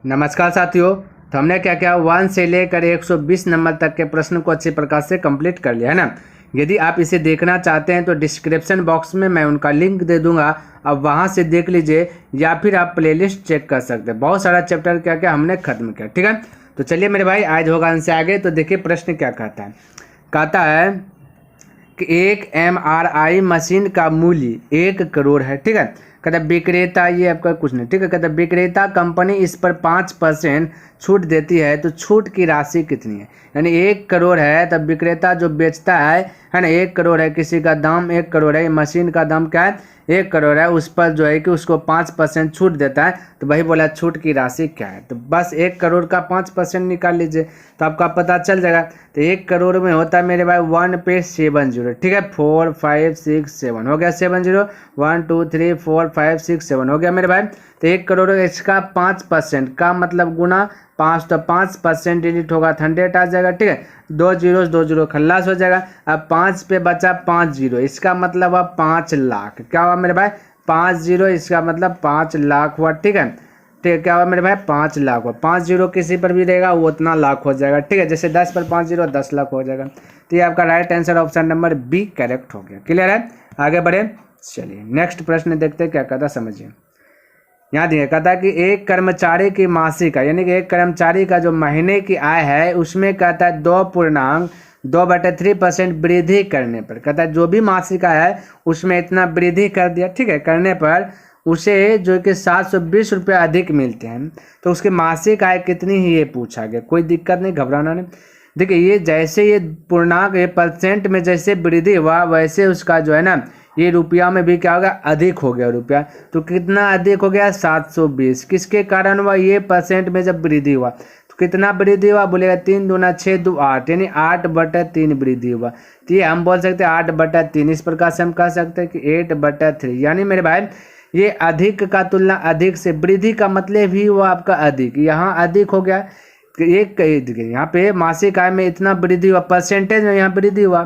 नमस्कार साथियों। तो हमने क्या किया 1 से लेकर 120 नंबर तक के प्रश्न को अच्छी प्रकार से कंप्लीट कर लिया है ना। यदि आप इसे देखना चाहते हैं तो डिस्क्रिप्शन बॉक्स में मैं उनका लिंक दे दूंगा, अब वहां से देख लीजिए या फिर आप प्लेलिस्ट चेक कर सकते हैं। बहुत सारा चैप्टर क्या क्या हमने खत्म किया, ठीक है। तो चलिए मेरे भाई आज होगा इनसे आगे। तो देखिए प्रश्न क्या कहता है कि एक MRI मशीन का मूल्य 1 करोड़ है, ठीक है। कहता है विक्रेता, ये आपका कुछ नहीं, ठीक है। कहता है विक्रेता कंपनी इस पर 5% छूट देती है तो छूट की राशि कितनी है। यानी 1 करोड़ है तब विक्रेता जो बेचता है ना, 1 करोड़ है, किसी का दाम 1 करोड़ है, मशीन का दाम क्या है 1 करोड़ है, उस पर जो है कि उसको 5% छूट देता है। तो वही बोला छूट की राशि क्या है। तो बस 1 करोड़ का 5% निकाल लीजिए तो आपका पता चल जाएगा। तो 1 करोड़ में होता है मेरे भाई 1 पे 70, ठीक है। 4 5 6 7 हो गया, 70 1 2 3 4 5 6 7 हो गया मेरे भाई। तो 1 करोड़ इसका 5% का मतलब गुना 5, तो 5% डिलीट होगा तो 100 आ जाएगा, ठीक है। 2 जीरो खल्लास हो जाएगा। अब 5 पे बचा 5 जीरो, इसका मतलब अब 5 लाख। क्या हुआ मेरे भाई 5 जीरो, इसका मतलब 5 लाख हुआ, ठीक है। ठीक है, क्या हुआ मेरे भाई 5 लाख हुआ। 5 जीरो किसी पर भी रहेगा वो उतना लाख हो जाएगा, ठीक है। जैसे 10 पर 5 जीरो 10 लाख हो जाएगा। तो ये आपका right answer option number B correct हो गया। क्लियर है, आगे बढ़े। चलिए नेक्स्ट प्रश्न देखते हैं क्या कहता समझिए। यहाँ देखिए कहता है कि एक कर्मचारी की मासिक आय, यानी कि एक कर्मचारी का जो महीने की आय है उसमें कहता है 2.2/3% वृद्धि करने पर, कहता है जो भी मासिक आय है उसमें इतना वृद्धि कर दिया, ठीक है, करने पर उसे जो कि 720 रुपये अधिक मिलते हैं। तो उसकी मासिक आय कितनी ही ये पूछा गया। कोई दिक्कत नहीं, घबराना नहीं। देखिए ये जैसे ये पूर्णांक ये परसेंट में जैसे वृद्धि हुआ वैसे उसका जो है ना ये रुपया में भी क्या होगा अधिक हो गया रुपया। तो कितना अधिक हो गया 720। किसके कारण हुआ, ये परसेंट में जब वृद्धि हुआ तो कितना वृद्धि हुआ बोलेगा 3 दूना 6 2 8, यानी 8/3 वृद्धि हुआ। तो ये हम बोल सकते हैं 8/3। इस प्रकार से हम कह सकते हैं कि 8/3। यानी मेरे भाई ये अधिक का तुलना अधिक से, वृद्धि का मतलब ही हुआ आपका अधिक, यहाँ अधिक हो गया। एक यहाँ पे मासिक आय में इतना वृद्धि हुआ, परसेंटेज में यहाँ वृद्धि हुआ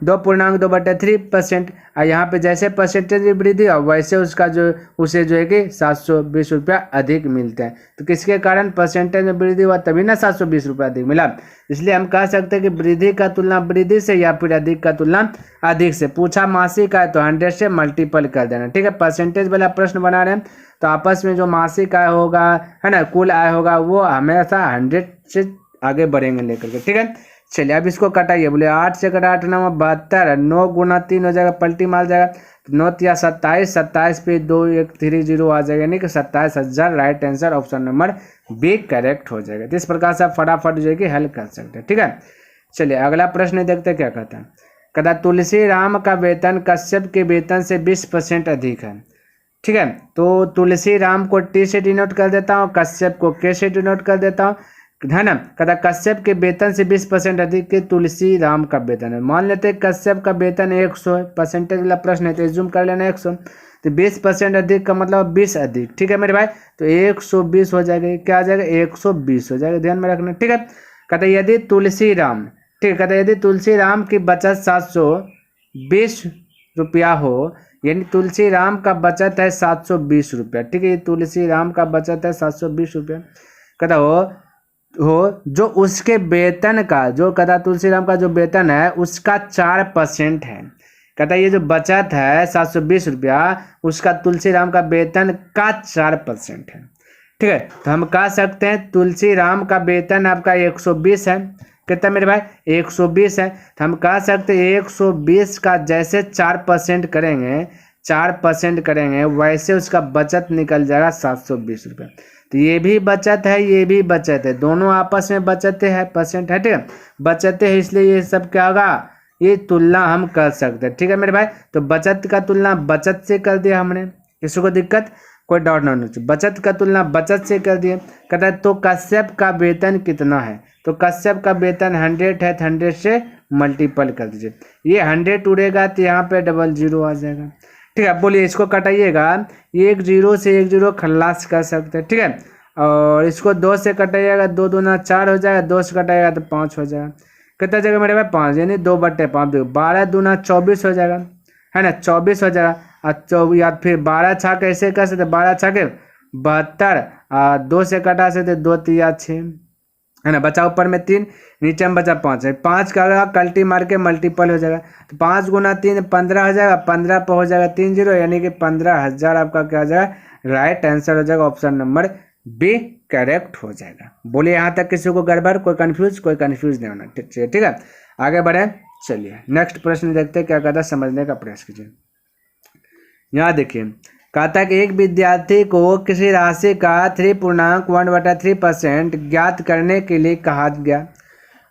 2.2/3%। और यहाँ पे जैसे परसेंटेज में वृद्धि हुआ वैसे उसका जो उसे जो है कि 720 रुपया अधिक मिलते हैं। तो किसके कारण परसेंटेज में वृद्धि हुआ तभी ना 720 रुपया अधिक मिला। इसलिए हम कह सकते हैं कि वृद्धि का तुलना वृद्धि से या फिर अधिक का तुलना अधिक से। पूछा मासिक आय तो 100 से मल्टीपल कर देना, ठीक है। परसेंटेज वाला प्रश्न बना रहे हैं तो आपस में जो मासिक आय होगा है ना, कुल आय होगा वो हमेशा 100 से आगे बढ़ेंगे लेकर के, ठीक है। चलिए अब इसको कटाइए, बोले 8 से कटा 8 9 72, 9 गुना 3 हो जाएगा, पलटी मार जाएगा। 9 या 27, 27 पे 2 1 3 0 आ जाएगा, यानी कि 27,000 right answer option number B correct हो जाएगा। तो इस प्रकार से आप फटाफट जो है कि हल कर सकते हैं, ठीक है। चलिए अगला प्रश्न देखते हैं क्या कहता है। कहता तुलसी राम का वेतन कश्यप के वेतन से 20% अधिक है, ठीक है। तो तुलसी राम को T से डिनोट कर देता हूँ, कश्यप को K से डिनोट कर देता हूँ, है ना। कहता कश्यप के वेतन से 20% अधिक के तुलसी राम का वेतन है। मान लेते हैं कश्यप का वेतन 100 है, परसेंटेज वाला प्रश्न है तो जूम कर लेना 100। तो 20% अधिक का मतलब 20 अधिक, ठीक है मेरे भाई। तो 120 हो जाएगा, क्या आ जाएगा 120 हो जाएगा, ध्यान में रखना, ठीक है। कहता यदि तुलसी राम, ठीक है, कहता यदि तुलसी राम की बचत 720 रुपया हो, यानी तुलसी राम का बचत है 720 रुपया, ठीक है। तुलसी राम का बचत है 720 रुपया। कहता हो जो उसके वेतन का, जो कहता तुलसी राम का जो वेतन है उसका 4% है। कहता ये जो बचत है 720 रुपया उसका तुलसी राम का वेतन का 4% है, ठीक है। तो हम कह सकते हैं तुलसी राम का वेतन आपका 120 है, कितना मेरे भाई 120 है। तो हम कह सकते हैं 120 का जैसे 4% करेंगे, 4% करेंगे वैसे उसका बचत निकल जाएगा 720 रुपये। तो ये भी बचत है ये भी बचत है, दोनों आपस में बचत है, परसेंट है, ठीक है, बचत है, इसलिए ये सब क्या होगा ये तुलना हम कर सकते हैं, ठीक है मेरे भाई। तो बचत का तुलना बचत से कर दिया हमने, किसी को दिक्कत कोई डाउट ना होना चाहिए, बचत का तुलना बचत से कर दिए। कहता है तो कश्यप का वेतन कितना है, तो कश्यप का वेतन 100 है, 100 से मल्टीपल कर दीजिए। ये 100 उड़ेगा तो यहाँ पे 00 आ जाएगा, ठीक है। बोलिए इसको कटाइएगा, 1 0 से 1 0 खल्लास कर सकते हैं, ठीक है। और इसको 2 से कटाइएगा, 2 दूना 4 हो जाएगा, 2 से कटाइएगा तो 5 हो जाएगा। कितना जगह मेरे भाई 5, यानी 2/5 देखो, 12 दूना 24 हो जाएगा, है ना, 24 हो जाएगा। और या फिर 12 छा कैसे कर सकते, 12 छा के 72 2 से कटा से तो 2 तिया 6 है ना, बचा ऊपर में 3, नीचे में बचा 5 है। 5 का अगर कल्टी मार के मल्टीपल हो जाएगा तो 5 गुना 3 15 हो जाएगा, 15 पर हो जाएगा 3 0, यानी कि 15,000 आपका क्या हो जाएगा, राइट आंसर हो जाएगा। ऑप्शन नंबर बी करेक्ट हो जाएगा। बोलिए यहाँ तक किसी को गड़बड़, कोई कंफ्यूज नहीं होना, ठीक है। आगे बढ़े, चलिए नेक्स्ट प्रश्न देखते हैं क्या कहता है, समझने का प्रयास कीजिए। यहाँ देखिए, कहता है कि एक विद्यार्थी को किसी राशि का 3.1/3% ज्ञात करने के लिए कहा गया।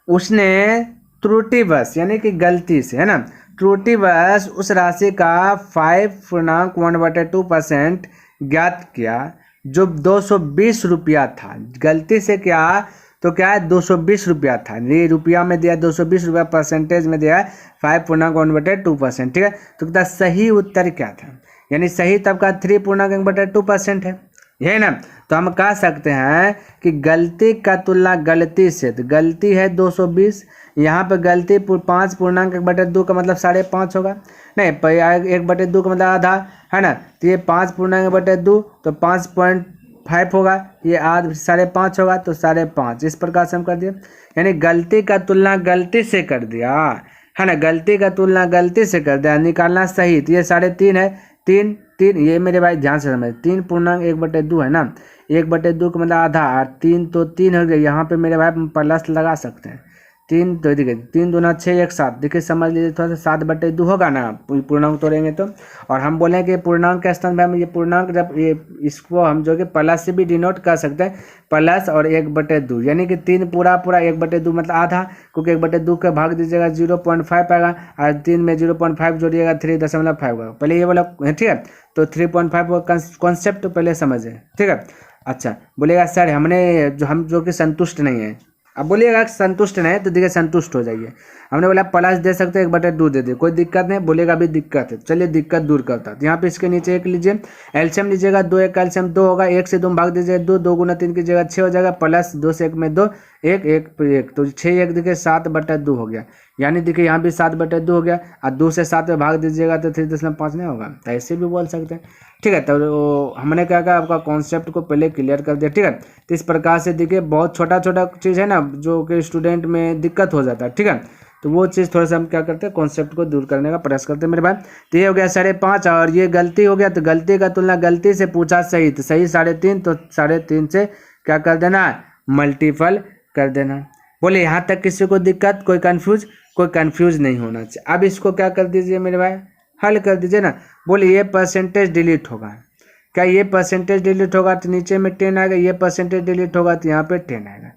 उसने त्रुटिवश यानी कि गलती से, है ना, त्रुटिवश उस राशि का 5.1/2% ज्ञात किया जो 220 रुपया था। गलती से क्या, तो क्या है, 220 रुपया था। ये रुपया में दिया 220 रुपया, परसेंटेज में दिया 5.1/2%, ठीक है। तो क्या सही उत्तर क्या था, यानी सही तब का 3.1/2% है, यही ना। तो हम कह सकते हैं कि गलती का तुलना गलती से, तो गलती है 220, यहाँ पे गलती 5.1/2 का मतलब 5.5 होगा, नहीं 1/2 का मतलब आधा, है ना। तो ये 5.1/2 तो 5.5 होगा, ये आध 5.5 होगा तो 5.5, इस प्रकार से हम कर दिए। यानी गलती का तुलना गलती से कर दिया, है ना, गलती का तुलना गलती से कर दिया, निकालना सही। तो ये 3.5 है, 3 ये मेरे भाई ध्यान से समझ, 3.1/2 है ना, 1/2 का मतलब आधा, और 3 तो 3 हो गया, यहाँ पे मेरे भाई प्लस लगा सकते हैं। 3 तो देखिए 3 दूना 6 1 7, देखिए समझ लीजिए थोड़ा सा 7/2 होगा ना, पूर्णांक तोड़ेंगे तो। और हम बोलें कि पूर्णांक का स्थान में ये पूर्णांक, जब ये इसको हम जो कि प्लस से भी डिनोट कर सकते हैं, प्लस और 1/2, यानी कि 3 पूरा 1/2 मतलब आधा, क्योंकि 1/2 का भाग दीजिएगा 0.5 आएगा, और 3 में 0.5 जोड़िएगा 3.5 होगा। पहले ये वाला, ठीक है, तो 3.5 का कॉन्सेप्ट पहले समझे, ठीक है। अच्छा, बोलेगा सर हम जो कि संतुष्ट नहीं है। अब बोलिएगा संतुष्ट नहीं तो देखिए संतुष्ट हो जाइए। हमने बोला प्लस दे सकते हैं, 1/2 दे दे, कोई दिक्कत नहीं। बोलेगा अभी दिक्कत है, चलिए दिक्कत दूर करता है। तो यहाँ पे इसके नीचे 1 लीजिए, एलसीएम लीजिएगा, 2 1 एलसीएम 2 होगा, 1 से 2 भाग दीजिए 2, 2 गुना 3 की जगह 6 हो जाएगा, प्लस 2 से 1 में 2, 1 1 1, तो 6 1 देखिए 7/2 हो गया। यानी देखिए यहाँ भी 7/2 हो गया, और 2 से 7 में भाग दीजिएगा तो 3.5 नहीं होगा, तो ऐसे भी बोल सकते हैं, ठीक है। तो हमने क्या कहा, आपका कॉन्सेप्ट को पहले क्लियर कर दिया, ठीक है। तो इस प्रकार से देखिए बहुत छोटा चीज़ है ना, जो कि स्टूडेंट में दिक्कत हो जाता है, ठीक है। तो वो चीज़ थोड़ा सा हम क्या करते हैं, कॉन्सेप्ट को दूर करने का प्रयास करते हैं मेरे भाई। तो ये हो गया 5.5, और ये गलती हो गया, तो गलती का तुलना गलती से पूछा सही, तो सही 3.5, तो 3.5 से क्या कर देना, मल्टीपल कर देना। बोले यहाँ तक किसी को दिक्कत, कोई कंफ्यूज नहीं होना चाहिए। अब इसको क्या कर दीजिए मेरे भाई, हल कर दीजिए ना। बोले ये परसेंटेज डिलीट होगा, क्या ये परसेंटेज डिलीट होगा तो नीचे में 10 आएगा, ये परसेंटेज डिलीट होगा तो यहाँ पे 10 आएगा।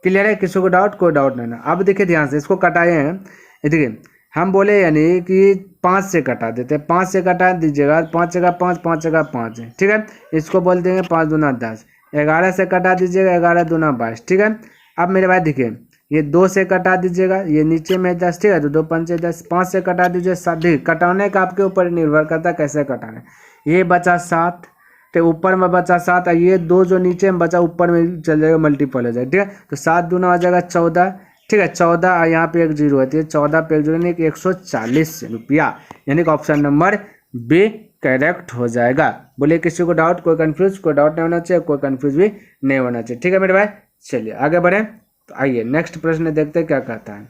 क्लियर है, किसी को डाउट, कोई डाउट नहीं ना। अब देखिए ध्यान से, इसको कटाए हैं, देखिए हम बोले यानी कि 5 से कटा देते हैं, 5 से कटा दीजिएगा, 5 जगह 5, 5 जगह 5 है, ठीक है। इसको बोल देंगे 5 दूना 10, 11 से कटा दीजिएगा, 11 दूना 22, ठीक है। अब मेरे भाई देखिए ये 2 से कटा दीजिएगा, ये नीचे में 10, ठीक है, तो 2 5 10, 5 से कटा दीजिए 7, देखिए कटाने का आपके ऊपर निर्भर करता है कैसे कटाना। ये बचा 7, तो ऊपर में बचा 7, और ये 2 जो नीचे में बचा ऊपर में चल जाएगा, मल्टीपल हो जाएगा, ठीक है। तो 7 दूना हो जाएगा 14, ठीक है, 14, और यहाँ पे 1 0 है, तो ये 14 पे 1 0 यानी कि 140 रुपया, यानी कि ऑप्शन नंबर बी करेक्ट हो जाएगा। बोलिए किसी को डाउट, कोई डाउट नहीं होना चाहिए, कोई कंफ्यूज भी नहीं होना चाहिए, ठीक है मेरे भाई। चलिए आगे बढ़े, तो आइए नेक्स्ट प्रश्न देखते हैं क्या कहता है।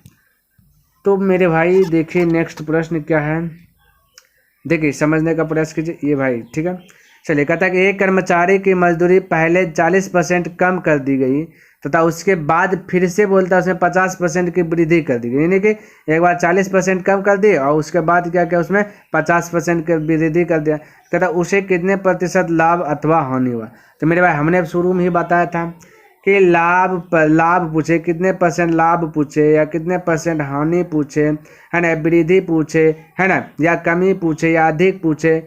तो मेरे भाई देखिए नेक्स्ट प्रश्न क्या है, देखिए समझने का प्रयास कीजिए ये भाई, ठीक है। चलिए कहता है कि एक कर्मचारी की मजदूरी पहले 40% कम कर दी गई तथा उसके बाद फिर से बोलता है उसमें 50% की वृद्धि कर दी गई, यानी कि एक बार 40% कम कर दी और उसके बाद क्या किया, उसमें 50% की वृद्धि कर दिया। कहता उसे कितने प्रतिशत लाभ अथवा हानि हुआ। तो मेरे भाई हमने शुरू में ही बताया था कि लाभ पूछे, कितने परसेंट लाभ पूछे या कितने परसेंट हानि पूछे, है ना, वृद्धि पूछे, है ना, या कमी पूछे या अधिक पूछे,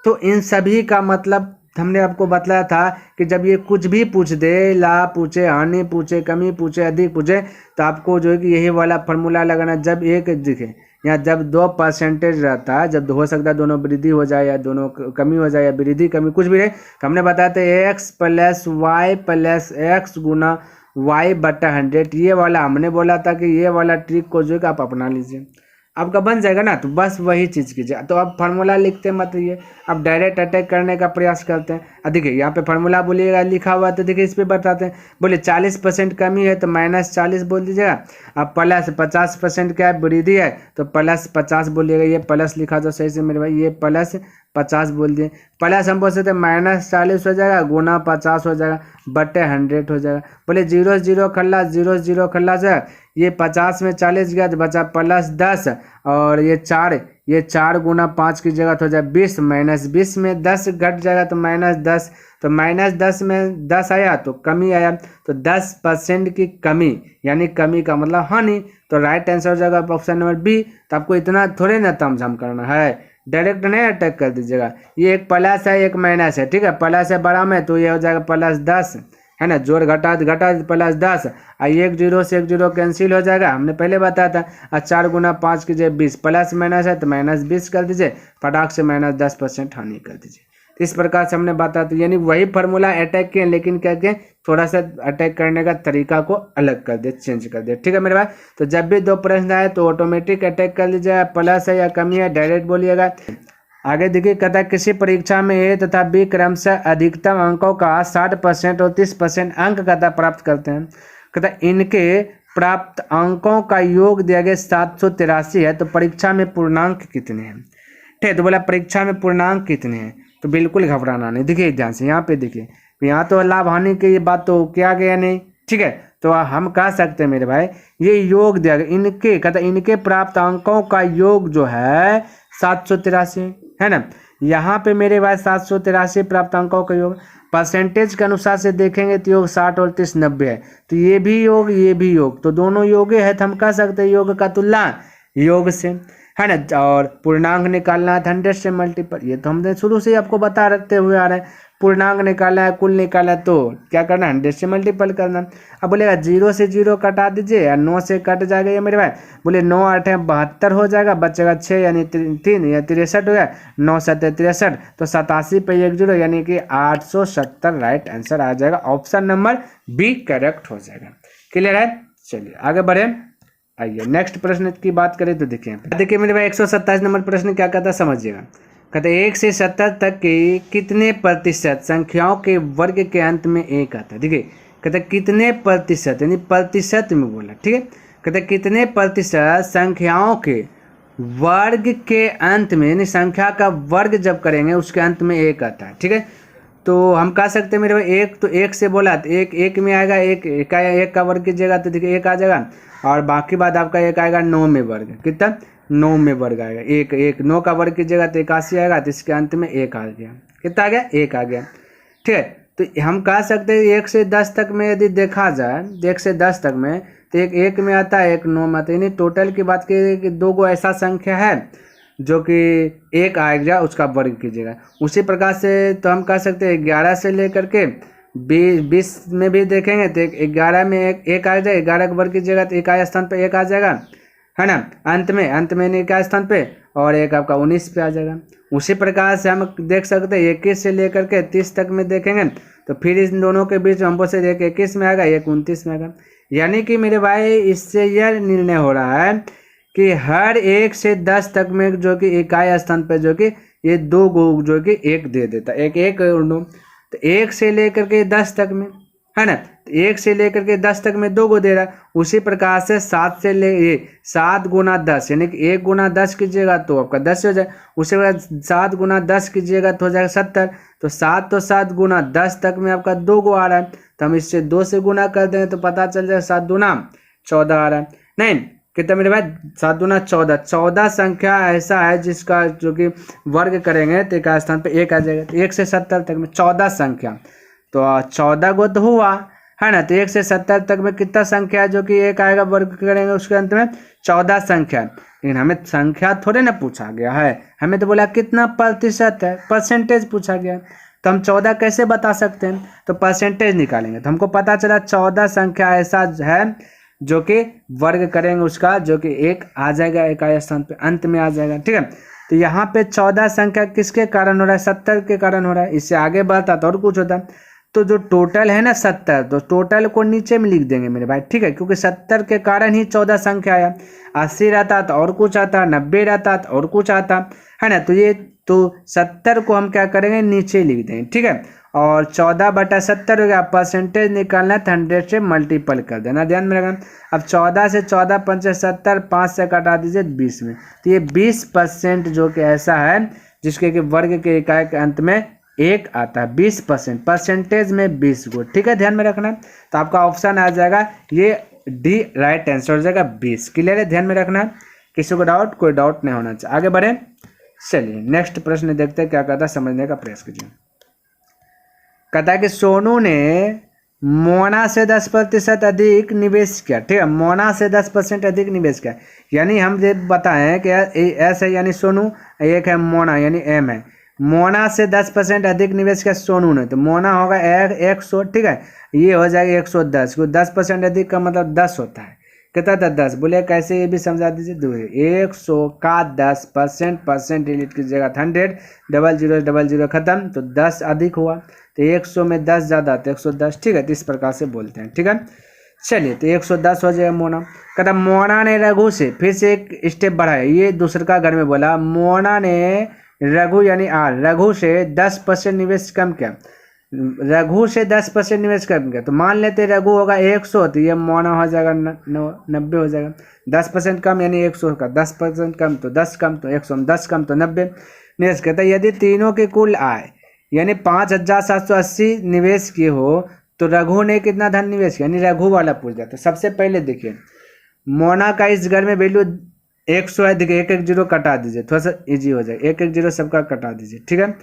तो इन सभी का मतलब हमने आपको बताया था कि जब ये कुछ भी पूछ दे, लाभ पूछे, हानि पूछे, कमी पूछे, अधिक पूछे, तो आपको जो है कि यही वाला फॉर्मूला लगाना। जब एक दिखे यहाँ जब 2% रहता है, जब हो सकता है दोनों वृद्धि हो जाए या दोनों कमी हो जाए या वृद्धि कमी कुछ भी रहे, तो हमने बताया था x + y + x गुना y/100। ये वाला हमने बोला था कि ये वाला ट्रिक को जो है कि आप अपना लीजिए। आपका बन जाएगा ना। तो बस वही चीज़ कीजिए। तो अब फार्मूला लिखते मत रहिए, अब डायरेक्ट अटैक करने का प्रयास करते हैं। देखिए यहाँ पे फार्मूला बोलिएगा लिखा हुआ, तो देखिए इस पर बताते हैं। बोले 40% कमी है तो -40 बोल दीजिएगा। अब प्लस 50% क्या है, वृद्धि है, तो +50 बोलिएगा। ये प्लस लिखा तो सही से मेरे भाई, ये +50 बोल दिए। प्लस हम बोल सकते हैं -40 हो जाएगा, गुना 50 हो जाएगा, बटे 100 हो जाएगा। बोले 0 0 खल्लास, 0 0 खल्लास है, ये 50 में 40 गया तो बचा +10, और ये 4 गुना 5 की जगह तो हो जाए 20, -20 में 10 घट जाएगा तो -10, तो -10 में 10 आया तो कमी आया, तो 10% की कमी, यानी कमी का मतलब हानि। तो राइट आंसर हो जाएगा ऑप्शन नंबर बी। तो आपको इतना थोड़े ना तामझाम करना है, डायरेक्ट नहीं अटैक कर दीजिएगा। ये एक प्लस है एक माइनस है, ठीक है, प्लस है बड़ा में तो ये हो जाएगा +10, है ना, जोड़ घटा +10, और 1 0 से 1 0 कैंसिल हो जाएगा, हमने पहले बताया था। और 4 गुना 5 कीजिए 20, प्लस माइनस है तो -20 कर दीजिए, फटाक से -10% हानि कर दीजिए। तो इस प्रकार से हमने बताया, तो यानी वही फार्मूला अटैक किए, लेकिन क्या किए, थोड़ा सा अटैक करने का तरीका को अलग कर दे, चेंज कर दे, ठीक है मेरे भाई। तो जब भी 2 प्रश्न आए तो ऑटोमेटिक अटैक कर लीजिएगा, प्लस है या कमी है डायरेक्ट बोलिएगा। आगे देखिए, कहता है किसी परीक्षा में ए तथा बी क्रम से अधिकतम अंकों का 60% और 30% अंक कहता प्राप्त करते हैं। कहता है इनके प्राप्त अंकों का योग दिया गया 783 है, तो परीक्षा में पूर्णांक कितने हैं। ठीक है, तो बोला परीक्षा में पूर्णांक कितने हैं, तो बिल्कुल घबराना नहीं। देखिए ध्यान से यहाँ पे देखिए, यहाँ तो लाभ हानि की ये बात तो क्या गया नहीं, ठीक है। तो हम कह सकते हैं मेरे भाई, ये योग दिया गया इनके, कहता इनके प्राप्त अंकों का योग जो है 783 है ना। यहाँ पे मेरे भाई 783 प्राप्त अंकों का योग, परसेंटेज के अनुसार से देखेंगे तो योग 60 और 30 90 है, तो ये भी योग ये भी योग, तो दोनों योग है, तो हम कह सकते हैं योग का तुलना योग से, है ना। और पूर्णांक निकालना है 100 से मल्टीपल, ये तो हमने शुरू से ही आपको बता रखते हुए आ रहे हैं। पूर्णांक निकालना है, कुल निकालना है, तो क्या करना है 100 से मल्टीपल करना। अब बोलेगा 0 से 0 कटा दीजिए, या 9 से कट जाएगा ये मेरे भाई। बोले 9 8 72 हो जाएगा, बचेगा 6 यानी 3 या 63 हो गया, 9 7 63, तो 87 पे 1 0 यानी कि 870 राइट आंसर आ जाएगा। ऑप्शन नंबर बी करेक्ट हो जाएगा। क्लियर है, चलिए आगे बढ़े। आइए नेक्स्ट प्रश्न की बात करें तो देखिए मेरे भाई 127 नंबर प्रश्न क्या कहता है समझिएगा। कहते 1 से 70 तक के कितने प्रतिशत संख्याओं के वर्ग के अंत में एक आता है। देखिए कहते कितने प्रतिशत, यानी प्रतिशत में बोला, ठीक है। कहते कितने प्रतिशत संख्याओं के वर्ग के अंत में, यानी संख्या का वर्ग जब करेंगे उसके अंत में एक आता है, ठीक है। तो हम कह सकते हैं मेरे भाई एक, तो एक से बोला तो एक में आएगा, एक का वर्ग कीजिएगा तो देखिए 1 आ जाएगा, और बाकी बाद आपका एक आएगा 9 में वर्ग, कितना 9 में वर्ग आएगा, एक 9 का वर्ग कीजिएगा तो 81 आएगा, तो इसके अंत में 1 आ गया, कितना आ गया 1 आ गया, ठीक है। तो हम कह सकते हैं 1 से 10 तक में यदि देखा जाए, 1 से 10 तक में तो एक में आता है, एक 9 में आता है, यानी टोटल की बात करें कि 2 गो ऐसा संख्या है जो कि 1 आएगा उसका वर्ग कीजिएगा। उसी प्रकार से तो हम कह सकते हैं 11 से लेकर के 20 में भी देखेंगे तो 11 में एक आ जाए, 11 का वर्ग कीजिएगा तो 1 स्थान पे 1 आ जाएगा, है ना, अंत में नहीं का स्थान पे, और एक आपका 19 पे आ जाएगा। उसी प्रकार से हम देख सकते हैं 21 से लेकर के 30 तक में देखेंगे तो फिर इन दोनों के बीच हमको से एक 21 में आएगा, एक 29 में आएगा। यानी कि मेरे भाई इससे यह निर्णय हो रहा है कि हर 1 से 10 तक में जो कि इकाई स्थान पे जो कि ये 2 गो जो कि 1 दे देता है, एक और 2, तो 1 से लेकर के 10 तक में, है ना, 1 से लेकर के 10 तक में 2 गो दे रहा है। उसी प्रकार से 7 गुना 10, यानी कि 1 गुना 10 कीजिएगा तो आपका 10 हो जाए, उसके बाद 7 गुना 10 कीजिएगा तो हो जाएगा 70, तो 7 गुना 10 तक में आपका 2 गो आ रहा है, तो हम इससे 2 से गुना कर देंगे तो पता चल जाएगा 7 दूना 14 आ रहा है। नहीं कितना मेरे भाई 7 दूना 14 संख्या ऐसा है जिसका जो कि वर्ग करेंगे तो एक स्थान पे 1 आ जाएगा। तो 1 से 70 तक में 14 संख्या, तो 14 गो तो हुआ, है ना। तो 1 से 70 तक में कितना संख्या है जो कि 1 आएगा वर्ग करेंगे उसके अंत में 14 संख्या। लेकिन हमें संख्या थोड़े ना पूछा गया है, हमें तो बोला कितना प्रतिशत है, परसेंटेज पूछा गया। तो हम 14 कैसे बता सकते हैं, तो परसेंटेज निकालेंगे तो हमको पता चला 14 संख्या ऐसा है जो कि वर्ग करेंगे उसका जो कि 1 आ जाएगा, इकाई स्थान पे अंत में आ जाएगा, ठीक है। तो यहाँ पे 14 संख्या किसके कारण हो रहा है, 70 के कारण हो रहा है। इससे आगे बढ़ता तो और कुछ होता, तो जो टोटल है ना 70, तो टोटल को नीचे में लिख देंगे मेरे भाई, ठीक है, क्योंकि 70 के कारण ही 14 संख्या आया। 80 रहता तो और कुछ आता, 90 रहता तो और कुछ आता, है ना। तो ये तो 70 को हम क्या करेंगे, नीचे लिख देंगे, ठीक है। और 14/70 हो गया। परसेंटेज निकालना है तो 100 से मल्टीपल कर देना, ध्यान में रखना। अब 14 से 14 पंचे 70, 5 से कटा दीजिए 20 में, तो ये 20% जो कि ऐसा है जिसके कि वर्ग के इकाई के अंत में 1 आता है। 20%, परसेंटेज में 20 को, ठीक है, ध्यान में रखना। तो आपका ऑप्शन आ जाएगा ये डी राइट आंसर हो जाएगा 20। क्लियर है, ध्यान में रखना। किसी को डाउट, कोई डाउट नहीं होना चाहिए। आगे बढ़े, चलिए नेक्स्ट प्रश्न देखते हैं क्या कहता है, समझने का प्रयास कीजिए। कहता है कि सोनू ने मोना से 10% अधिक निवेश किया, ठीक है, मोना से 10% अधिक निवेश किया, यानी हम ये बताएं कि एस है यानी सोनू, एक है मोना यानी एम है। मोना से 10% अधिक निवेश किया सोनू ने, तो मोना होगा 100, ठीक है, ये हो जाएगा 110, क्योंकि 10% अधिक का मतलब 10 होता है। कितना था 10, बोले कैसे, ये भी समझा दीजिए। 100 का 10%, परसेंट डिलीट कीजिएगा 100, 00 खत्म, तो 10 अधिक हुआ, तो 100 में 10 ज़्यादा तो 110, ठीक है, तो इस प्रकार से बोलते हैं, ठीक है। चलिए तो 110 हो जाएगा मोना। कहता मोना ने रघु से, फिर से एक स्टेप बढ़ाया, ये दूसरे का घर में बोला, मोना ने रघु यानी आर, रघु से 10% निवेश कम किया, रघु से 10% निवेश कम किया, तो मान लेते रघु होगा 100, तो ये मोना हो जाएगा 90 हो जाएगा। 10% कम यानी 100 का 10% कम, तो 10 कम तो 100, 10 कम तो 90 निवेश करता है। यदि तीनों की कुल आय यानी 5780 निवेश किए हो, तो रघु ने कितना धन निवेश किया, यानी रघु वाला पूछ जाता है। सबसे पहले देखिए मोना का इस घर में वैल्यू 100 है, देखिए 1 1 0 कटा दीजिए, थोड़ा सा इजी हो जाए, 1 1 0 सबका कटा दीजिए, ठीक है।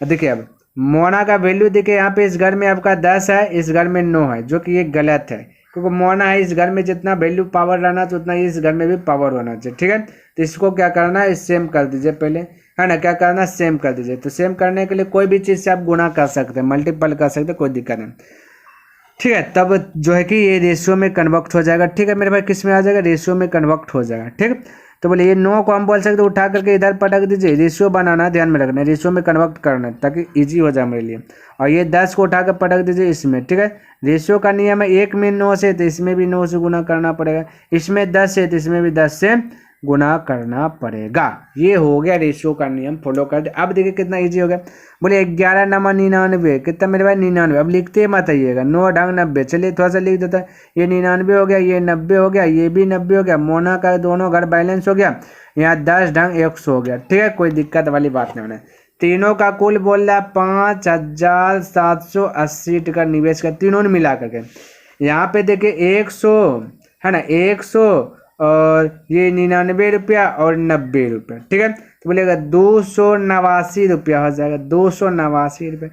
देखिए अब मोना का वैल्यू देखिए यहाँ पे इस घर में आपका 10 है, इस घर में 9 है, जो कि ये गलत है, क्योंकि मोना है इस घर में जितना वैल्यू पावर रहना चाहिए उतना इस घर में भी पावर होना चाहिए, ठीक है। तो इसको क्या करना है, सेम कर दीजिए पहले, है ना, क्या करना है, सेम कर दीजिए। तो सेम करने के लिए कोई भी चीज़ से आप गुना कर सकते हैं, मल्टीपल कर सकते हैं, कोई दिक्कत नहीं, ठीक है। तब जो है कि ये रेशियो में कन्वर्ट हो जाएगा, ठीक है मेरे भाई, किस में आ जाएगा, रेशियो में कन्वर्ट हो जाएगा, ठीक है। तो बोले ये 9 को हम बोल सकते उठा करके इधर पटक दीजिए, रेशियो बनाना, ध्यान में रखना, रेशियो में कन्वर्ट करना ताकि इजी हो जाए मेरे लिए। और ये 10 को उठा कर पटक दीजिए इसमें, ठीक है। रेशियो का नियम है 1 में 9 से, तो इसमें भी 9 से गुना करना पड़ेगा, इसमें 10 है तो इसमें भी 10 से गुना करना पड़ेगा। ये हो गया रेशियो का नियम फॉलो कर दे। अब देखिए कितना इजी हो गया, बोले 11 नमा 99, कितना मेरे भाई 99। अब लिखते मत आइएगा, 9 ढंग 90, चलिए थोड़ा सा लिख देता है, ये 99 हो गया, ये 90 हो गया, ये भी 90 हो गया, मोना का दोनों घर बैलेंस हो गया, यहाँ 10 ढंग 100 हो गया, ठीक है, कोई दिक्कत वाली बात नहीं होना। तीनों का कुल बोल रहा है 5780 का निवेश का, तीनों ने मिला करके। यहाँ पे देखिए 100 है ना, 100 और ये 99 रुपया और 90 रुपया, ठीक है। तो बोलेगा 289 रुपया हो जाएगा, 289 रुपये।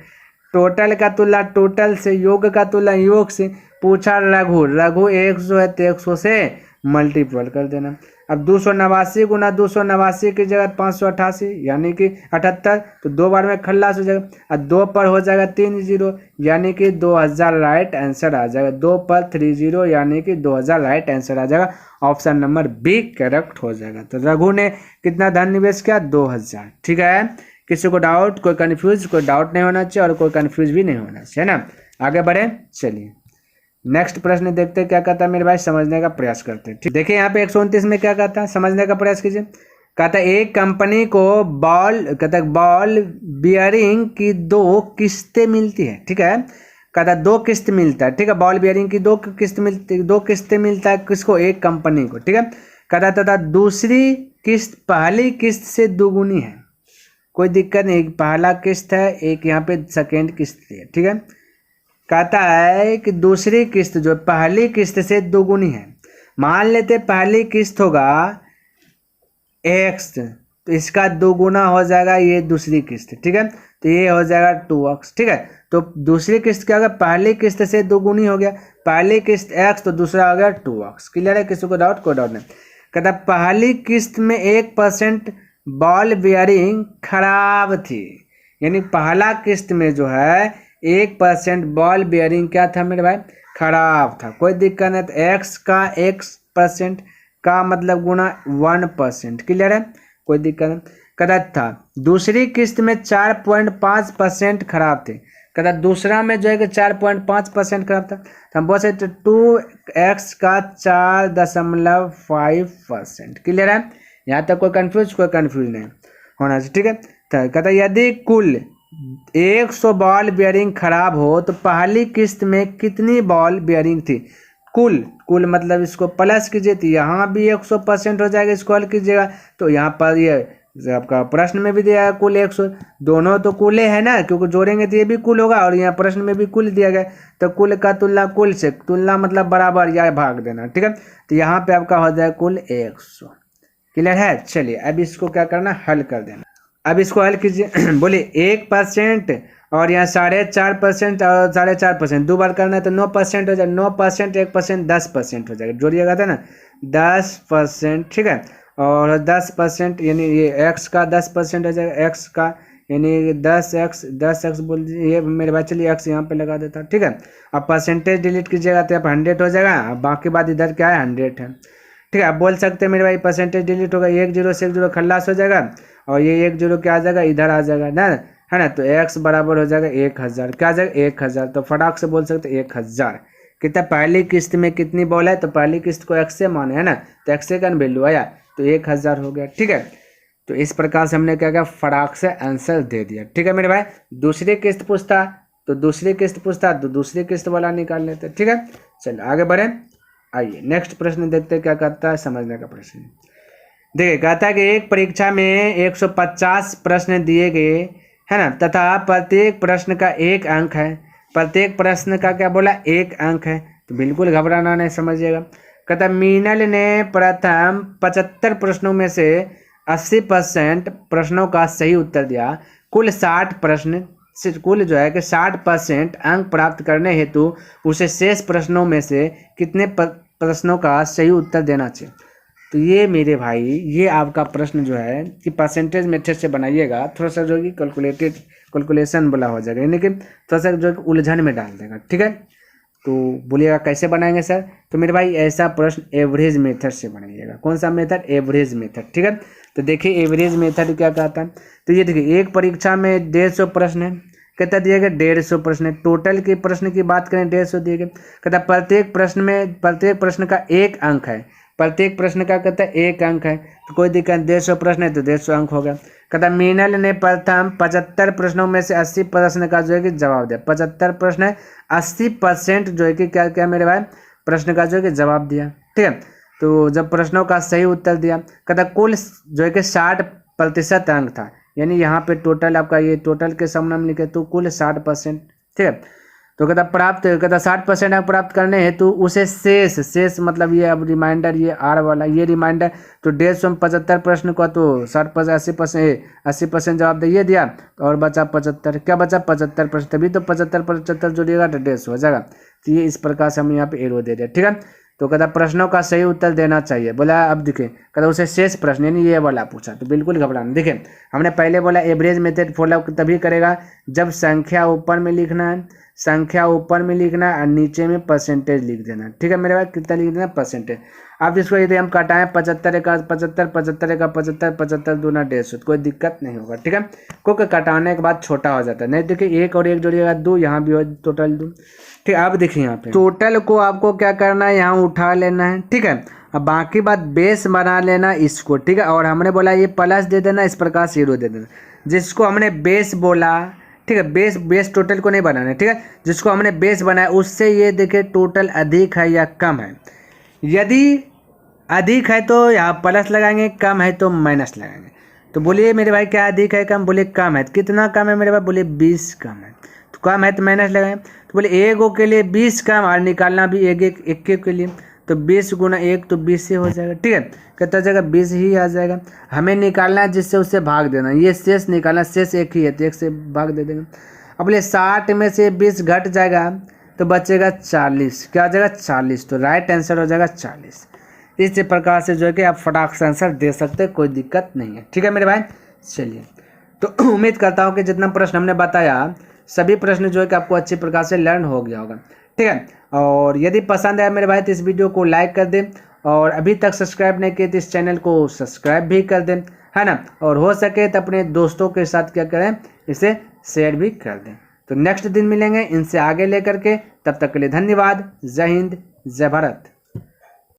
टोटल का तुलना टोटल से, योग का तुलना योग से। पूछा रघु, रघु 100 है तो 100 से मल्टीपल कर देना। अब 289 गुना 289 की जगह 588 यानी कि 78, तो 2 बार में खल्लास हो जाएगा। अब 2 पर हो जाएगा 3 0 यानी कि 2000 राइट आंसर आ जाएगा। 2 पर 3 0 यानी कि 2000 राइट आंसर आ जाएगा। ऑप्शन नंबर बी करेक्ट हो जाएगा। तो रघु ने कितना धन निवेश किया, 2000, ठीक है। किसी को डाउट, कोई कंफ्यूज, कोई डाउट नहीं होना चाहिए और कोई कंफ्यूज भी नहीं होना चाहिए, है ना। आगे बढ़े, चलिए नेक्स्ट प्रश्न देखते हैं क्या कहता है मेरे भाई, समझने का प्रयास करते हैं। देखिए यहाँ पे 129 में क्या कहता है, समझने का प्रयास कीजिए। कहता है एक कंपनी को कहता है बॉल बियरिंग की 2 किस्तें मिलती है, ठीक है। कहता है 2 किस्त मिलता है, ठीक है, बॉल बियरिंग की 2 किस्त मिलती, 2 किस्तें मिलता है किसको, एक कंपनी को, ठीक है। कहता तथा दूसरी किस्त पहली किस्त से दोगुनी है, कोई दिक्कत नहीं, पहला किस्त है, एक यहाँ पे सेकेंड किस्त है, ठीक है। कहता है कि दूसरी किस्त जो पहली किस्त से दोगुनी है। मान लेते पहली किस्त होगा x, तो इसका दोगुना हो जाएगा ये दूसरी किस्त, ठीक है, तो ये हो जाएगा 2x, ठीक है। तो दूसरी किस्त क्या होगा, पहली किस्त से दोगुनी हो गया, पहली किस्त x तो दूसरा हो गया 2x। क्लियर है, किसी को डाउट, कोई डाउट नहीं। कहता पहली किस्त में 1% बॉल बियरिंग खराब थी, यानी पहला किस्त में जो है 1% बॉल बियरिंग क्या था मेरे भाई, खराब था, कोई दिक्कत नहीं। तो x का 1% का मतलब गुना 1%, क्लियर है, कोई दिक्कत नहीं। कहता था दूसरी किस्त में 4.5% खराब थे, कहता दूसरा में जो है कि 4.5% खराब था, तो हम बोल सकते 2x का 4.5%। क्लियर है, यहाँ तक कोई कंफ्यूज नहीं होना चाहिए। ठीक है, तो कहता यदि कुल 100 बॉल बेयरिंग खराब हो तो पहली किस्त में कितनी बॉल बेयरिंग थी। कुल मतलब इसको प्लस कीजिए तो यहाँ भी 100% हो जाएगा, इसको हल कीजिएगा तो यहाँ पर ये आपका प्रश्न में भी दिया है कुल 100, दोनों तो कुल है ना, क्योंकि जोड़ेंगे तो ये भी कुल होगा और यहाँ प्रश्न में भी कुल दिया गया, तो कुल का तुलना कुल से, तुलना मतलब बराबर या भाग देना। ठीक है, तो यहाँ पे आपका हो जाएगा कुल 100। क्लियर है, चलिए अब इसको क्या करना, हल कर देना। अब इसको हल कीजिए बोले 1% और यहाँ 4.5% और 4.5%, दो बार करना है तो 9% हो जाएगा, 9% 1% 10% हो जाएगा, जोड़िएगा था ना 10%। ठीक है, और 10% यानी ये x का 10% हो जाएगा, x का यानी 10x बोल दीजिए, ये मेरे भाई चलिए x यहाँ पे लगा देता। ठीक है, अब परसेंटेज डिलीट कीजिएगा तो आप 100 हो जाएगा, अब बाकी बात इधर क्या है 100 है। ठीक है, आप बोल सकते हैं मेरे भाई परसेंटेज डिलीट होगा, 1 0 से 1 0 खल्लास हो जाएगा और ये 1 0 क्या आ जाएगा, इधर आ जाएगा ना, है ना, तो x बराबर हो जाएगा 1000, क्या आ जाएगा 1000, तो फटाक से बोल सकते 1000। कितना पहली किस्त में कितनी बॉल है, तो पहली किस्त को x से माने है ना, तो x से का वैल्यू आया तो 1000 हो गया। ठीक है, तो इस प्रकार से हमने क्या किया, फटाक से आंसर दे दिया। ठीक है मेरे भाई, दूसरी किस्त पूछता तो दूसरी किस्त वाला निकाल लेते। ठीक है, चलो आगे बढ़े, आइए नेक्स्ट प्रश्न देखते क्या करता है, समझने का प्रश्न। देखिए कहता है कि एक परीक्षा में 150 प्रश्न दिए गए है ना, तथा प्रत्येक प्रश्न का 1 अंक है। प्रत्येक प्रश्न का क्या बोला, 1 अंक है, तो बिल्कुल घबराना नहीं, समझिएगा। कहता मीनल ने प्रथम 75 प्रश्नों में से 80% प्रश्नों का सही उत्तर दिया। कुल 60 प्रश्न से कुल जो है कि 60% अंक प्राप्त करने हेतु उसे शेष प्रश्नों में से कितने प्रश्नों का सही उत्तर देना चाहिए। तो ये मेरे भाई ये आपका प्रश्न जो है कि परसेंटेज मेथड से बनाइएगा, थोड़ा सा जो कि कैलकुलेशन वाला हो जाएगा, यानी कि थोड़ा सा जो उलझन में डाल देगा। ठीक है, तो बोलिएगा कैसे बनाएंगे सर, तो मेरे भाई ऐसा प्रश्न एवरेज मेथड से बनाइएगा। कौन सा मेथड, एवरेज मेथड। ठीक है, तो देखिए एवरेज मेथड क्या कहता है, तो ये देखिए एक परीक्षा में 150 प्रश्न है, कितना दिया गया 150 प्रश्न है, टोटल के प्रश्न की बात करें 150 दिए गए। कहता प्रत्येक प्रश्न का 1 अंक है, प्रत्येक प्रश्न का कहता है 1 अंक है, तो कोई दिक्कत, 150 प्रश्न है तो 150 अंक हो गया। कहता मीनल ने प्रथम 75 प्रश्नों में से 80 प्रश्न का जो है कि जवाब दिया। 75 प्रश्न है, 80% जो है कि क्या क्या मेरे भाई प्रश्न का जो है कि जवाब दिया। ठीक है, तो जब प्रश्नों का सही उत्तर दिया, कहता कुल जो है कि 60% अंक था, यानी यहाँ पे टोटल आपका ये टोटल के सामने में लिखे तो कुल 60%। ठीक है, तो कहता 60% अंक प्राप्त करने हेतु उसे शेष मतलब ये अब रिमाइंडर, ये आर वाला ये रिमाइंडर, तो 150 में 75 प्रश्न को तो 80% जवाब दे दिया और बचा 75, क्या बचा 75 प्रश्न, तभी तो 75 जोड़िएगा तो 150 हो जाएगा। तो ये इस प्रकार से हम यहाँ पे एरो दे दिया। ठीक है, तो कहता प्रश्नों का सही उत्तर देना चाहिए, बोला अब दिखे कहता उसे शेष प्रश्न यानी ये वाला पूछा, तो बिल्कुल घबराना। देखिए हमने पहले बोला एवरेज मेथड फॉलो तभी करेगा जब संख्या ऊपर में लिखना है, संख्या ऊपर में लिखना है और नीचे में परसेंटेज लिख देना। ठीक है मेरे भाई, कितना लिख देना परसेंटेज। अब इसको यदि हम काटाएं 75 का 75, 75 का 75, 75 दूना 150, कोई दिक्कत नहीं होगा। ठीक है, क्योंकि काटाने के बाद छोटा हो जाता है, नहीं देखिए 1 और 1 जोड़िएगा 2, यहाँ भी हो टोटल 2। ठीक है, अब देखिए यहाँ पे टोटल को आपको क्या करना है, यहाँ उठा लेना है। ठीक है, अब बाकी बात बेस बना लेना इसको। ठीक है, और हमने बोला ये प्लस दे देना, इस प्रकार से 0 दे देना, जिसको हमने बेस बोला। ठीक है, बेस टोटल को नहीं बनाना है। ठीक है, जिसको हमने बेस बनाया उससे ये देखिए टोटल अधिक है या कम है। यदि अधिक है तो यहाँ प्लस लगाएंगे, कम है तो माइनस लगाएंगे। तो बोलिए मेरे भाई क्या अधिक है कम, बोलिए कम है, कितना कम है मेरे भाई, बोलिए 20 कम है, तो कम है तो माइनस लगाएं। तो बोले 1 के लिए 20 कम और निकालना भी 1 के लिए, तो 20 गुना 1 तो 20 से हो जाएगा। ठीक है, कितना जाएगा 20 ही आ जाएगा। हमें निकालना है जिससे उससे भाग देना, ये शेष निकालना, शेष 1 ही है तो 1 से भाग दे देंगे। अब बोले 60 में से 20 घट जाएगा तो बचेगा 40, क्या हो जाएगा 40, तो राइट आंसर हो जाएगा 40। इस प्रकार से जो है कि आप फटाक से आंसर दे सकते हैं, कोई दिक्कत नहीं है। ठीक है मेरे भाई, चलिए तो उम्मीद करता हूँ कि जितना प्रश्न हमने बताया सभी प्रश्न जो है कि आपको अच्छी प्रकार से लर्न हो गया होगा। ठीक है, और यदि पसंद आया मेरे भाई तो इस वीडियो को लाइक कर दें, और अभी तक सब्सक्राइब नहीं किए तो इस चैनल को सब्सक्राइब भी कर दें, है ना, और हो सके तो अपने दोस्तों के साथ क्या करें, इसे शेयर भी कर दें। तो नेक्स्ट दिन मिलेंगे इनसे आगे लेकर के, तब तक के लिए धन्यवाद। जय हिंद, जय भारत।